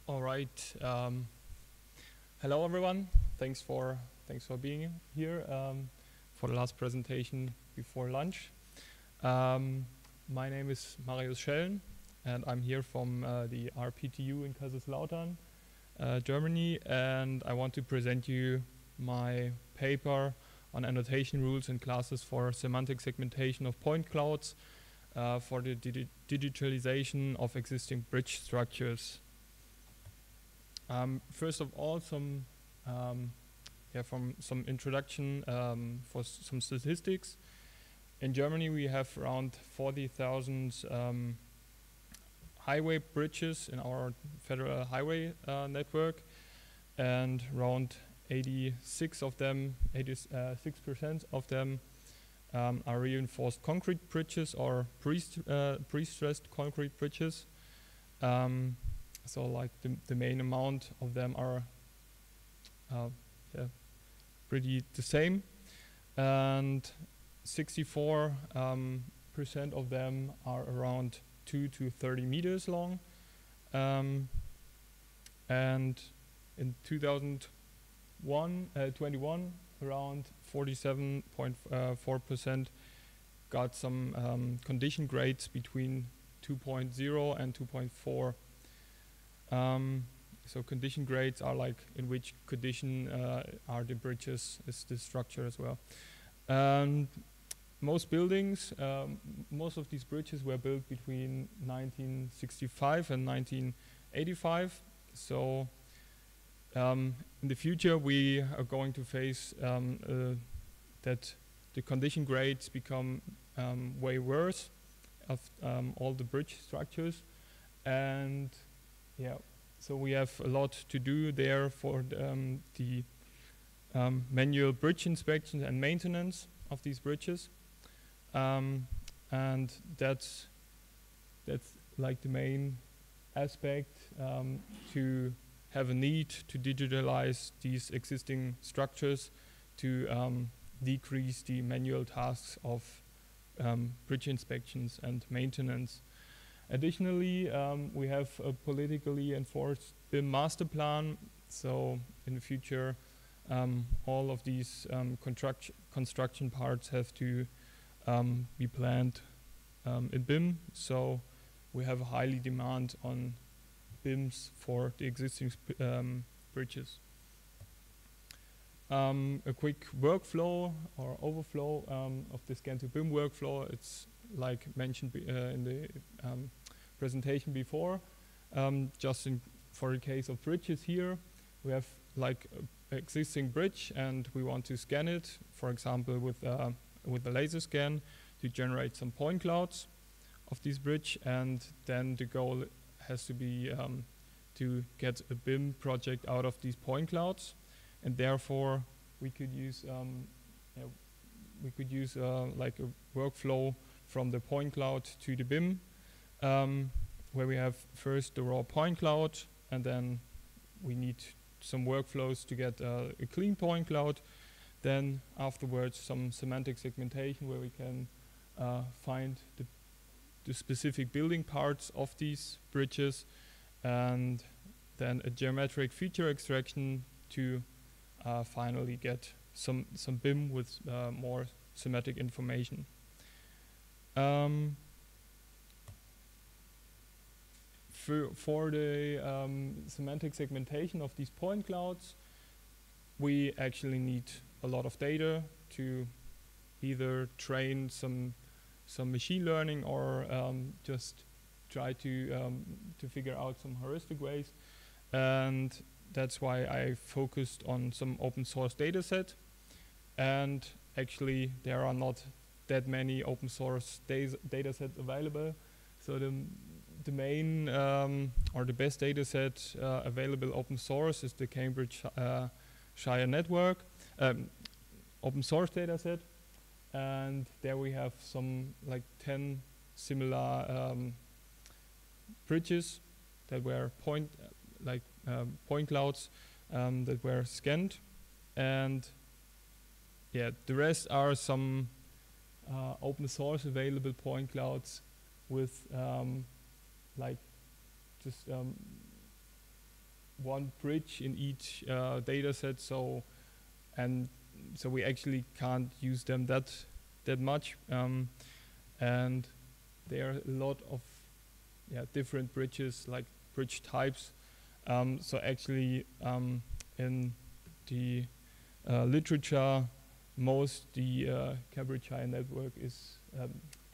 All right. Hello, everyone. Thanks for being here for the last presentation before lunch. My name is Marius Schellen, and I'm here from the RPTU in Kaiserslautern, Germany, and I want to present you my paper on annotation rules and classes for semantic segmentation of point clouds for the digitalization of existing bridge structures. First of all, some introduction for some statistics. In Germany, we have around 40,000 highway bridges in our federal highway network, and around 86% of them are reinforced concrete bridges or pre-stressed concrete bridges. So like the main amount of them are pretty the same, and 64% of them are around 2 to 30 meters long, and in 2021 around 47.4% got some condition grades between 2.0 and 2.4. So condition grades are like in which condition are the bridges, is the structure as well. Most buildings, most of these bridges were built between 1965 and 1985. So in the future we are going to face that the condition grades become way worse of all the bridge structures, and yeah, so we have a lot to do there for the manual bridge inspection and maintenance of these bridges, and that's like the main aspect to have a need to digitalize these existing structures to decrease the manual tasks of bridge inspections and maintenance. Additionally, we have a politically enforced BIM master plan, so in the future all of these construction parts have to be planned in BIM, so we have a highly demand on BIMs for the existing bridges. A quick workflow or overflow of the scan to BIM workflow. It's like mentioned in the presentation before. Just for the case of bridges here, we have like an existing bridge and we want to scan it, for example with a laser scan, to generate some point clouds of this bridge, and then the goal has to be to get a BIM project out of these point clouds, and therefore we could use like a workflow from the point cloud to the BIM, where we have first the raw point cloud, and then we need some workflows to get a clean point cloud. Then afterwards some semantic segmentation where we can find the specific building parts of these bridges, and then a geometric feature extraction to finally get some BIM with more semantic information. For the semantic segmentation of these point clouds, we actually need a lot of data to either train some machine learning or just try to figure out some heuristic ways, and that's why I focused on some open source data set. And actually there are not that many open source data sets available, so the main or the best data set available open source is the Cambridgeshire network open source data set, and there we have some like 10 similar bridges that were point clouds that were scanned, and yeah, the rest are some open source available point clouds with like just one bridge in each data set, so we actually can't use them that much, and there are a lot of different bridges, like bridge types. So actually in the literature, the Cambridgeshire network is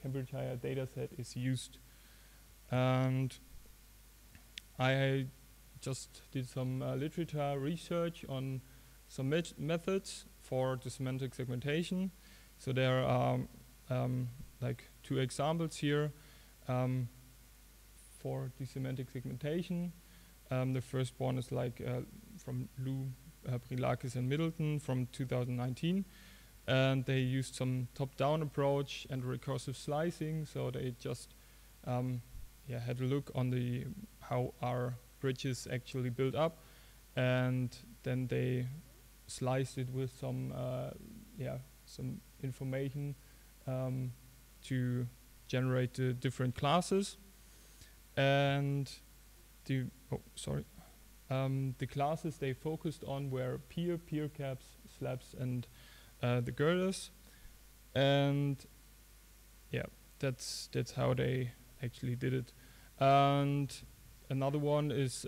Cambridgeshire dataset is used, and I just did some literature research on some methods for the semantic segmentation. So there are like 2 examples here for the semantic segmentation. The first one is like from Lou, Brilakis and Middleton from 2019, and they used some top-down approach and recursive slicing. So they just had a look on how our bridges actually build up, and then they sliced it with some information to generate the different classes. And the classes they focused on were peer caps, slabs, and the girders. And that's how they actually did it. And another one is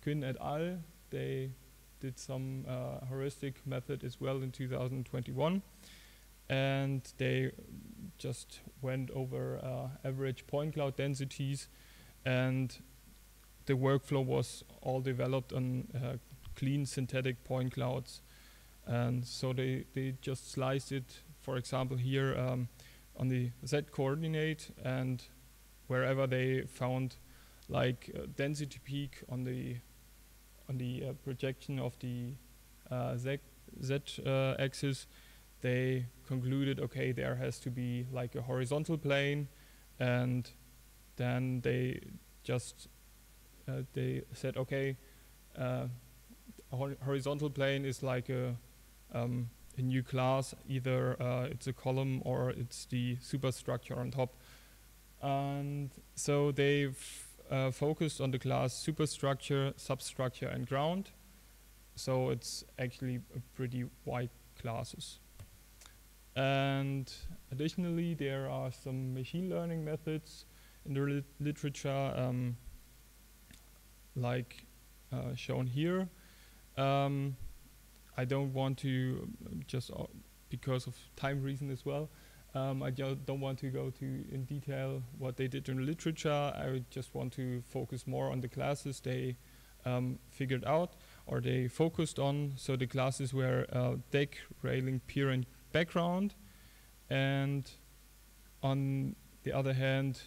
Quinn et al. They did some heuristic method as well in 2021, and they just went over average point cloud densities, and the workflow was all developed on clean synthetic point clouds. And so they just sliced it, for example here on the Z coordinate, and wherever they found like density peak on the projection of the Z axis, they concluded, okay, there has to be like a horizontal plane, and then they just they said, okay, horizontal plane is like a new class, either it's a column or it's the superstructure on top. And so they've focused on the class superstructure, substructure, and ground. So it's actually a pretty wide classes. And additionally, there are some machine learning methods in the literature, like shown here. I don't want to, just because of time reason as well, I don't want to go in detail what they did in the literature. I just want to focus more on the classes they figured out, or they focused on. So the classes were deck, railing, pier, and background. And on the other hand,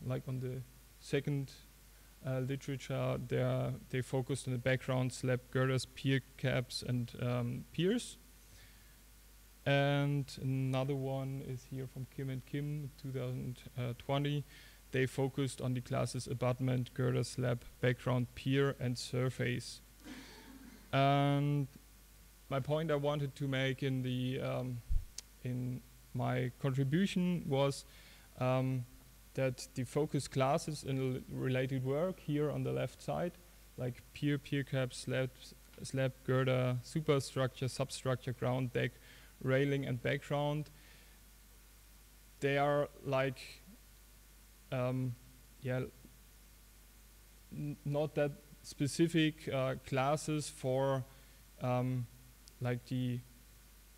like on the second literature, they focused on the background, slab, girders, pier caps, and piers. And another one is here from Kim and Kim, 2020. They focused on the classes abutment, girder, slab, background, pier, and surface. And my point I wanted to make in my contribution was that the focus classes in related work here on the left side, like pier, pier cap, slab, girder, superstructure, substructure, ground, deck, railing, and background, they are like not that specific classes for like the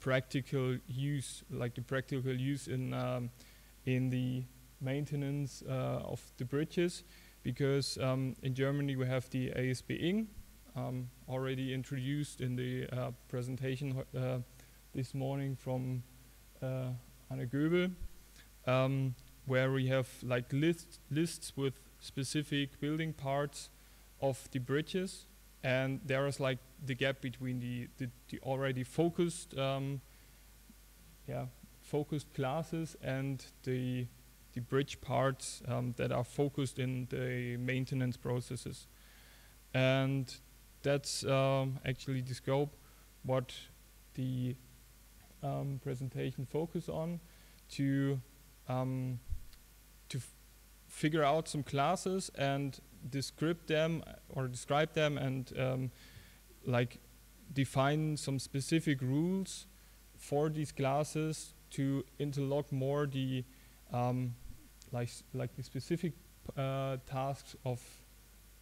practical use, in the maintenance of the bridges, because in Germany we have the ASB-Ing, already introduced in the presentation this morning from Anne Goebel, where we have like lists with specific building parts of the bridges, and there is like the gap between the already focused focused classes and the bridge parts that are focused in the maintenance processes. And that's actually the scope what the presentation focus on, to figure out some classes and describe them and like define some specific rules for these classes to interlock more the like the specific tasks of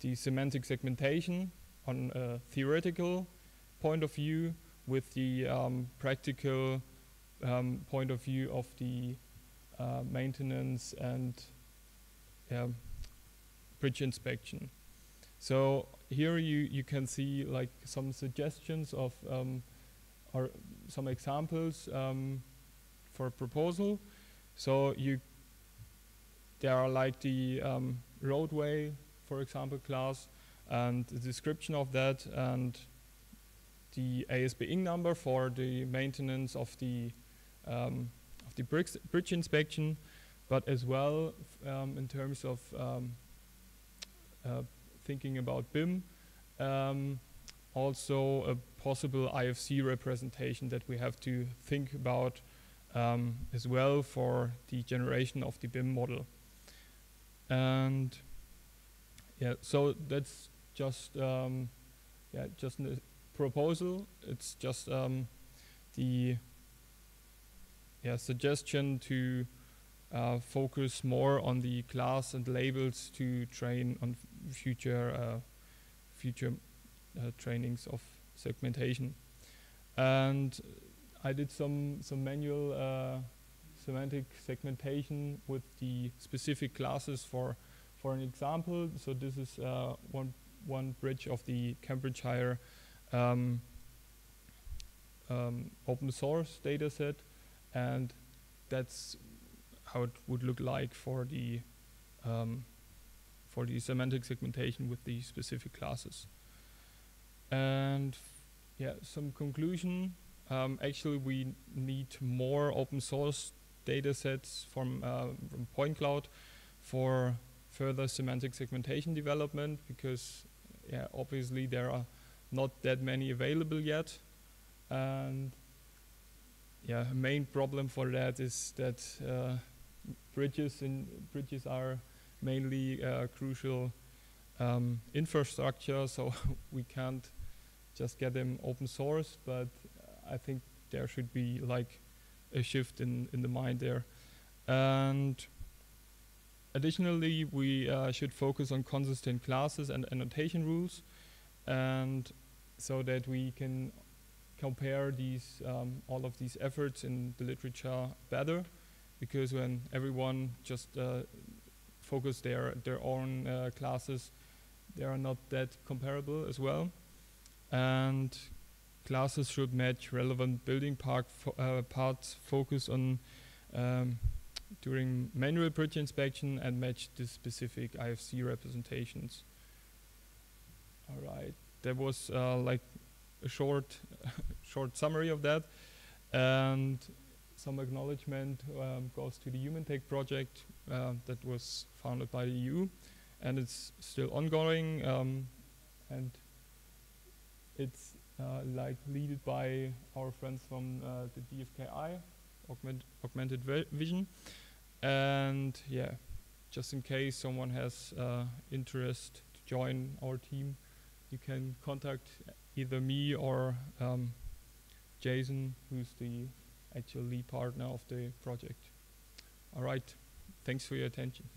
the semantic segmentation on a theoretical point of view with the practical point of view of the maintenance and bridge inspection. So here you can see like some suggestions of or some examples for a proposal. So there are like the roadway, for example, class, and the description of that, and the ASB-Ing number for the maintenance of the bridge inspection, but as well in terms of thinking about BIM, also a possible IFC representation that we have to think about as well for the generation of the BIM model. And yeah, so that's just just a proposal. It's just the suggestion to focus more on the class and labels to train on future trainings of segmentation. And I did some manual semantic segmentation with the specific classes for an example. So this is one bridge of the Cambridgeshire open source dataset, and that's how it would look like for the semantic segmentation with the specific classes. And yeah, some conclusion. Actually, we need more open source datasets from Point Cloud for further semantic segmentation development, because obviously there are not that many available yet. And a main problem for that is that bridges are mainly crucial infrastructure, so we can't just get them open source, but I think there should be like a shift in the mind there. And additionally, we should focus on consistent classes and annotation rules, and so that we can compare these all of these efforts in the literature better, because when everyone just focus their own classes, they are not that comparable as well. And classes should match relevant building parts, focus on during manual bridge inspection, and match the specific IFC representations. All right, that was like a short summary of that, and some acknowledgement goes to the HumanTech project that was founded by the EU, and it's still ongoing, and it's like led by our friends from the DFKI, Augmented Vision. And yeah, just in case someone has interest to join our team, you can contact either me or Jason, who's the actual lead partner of the project. All right, thanks for your attention.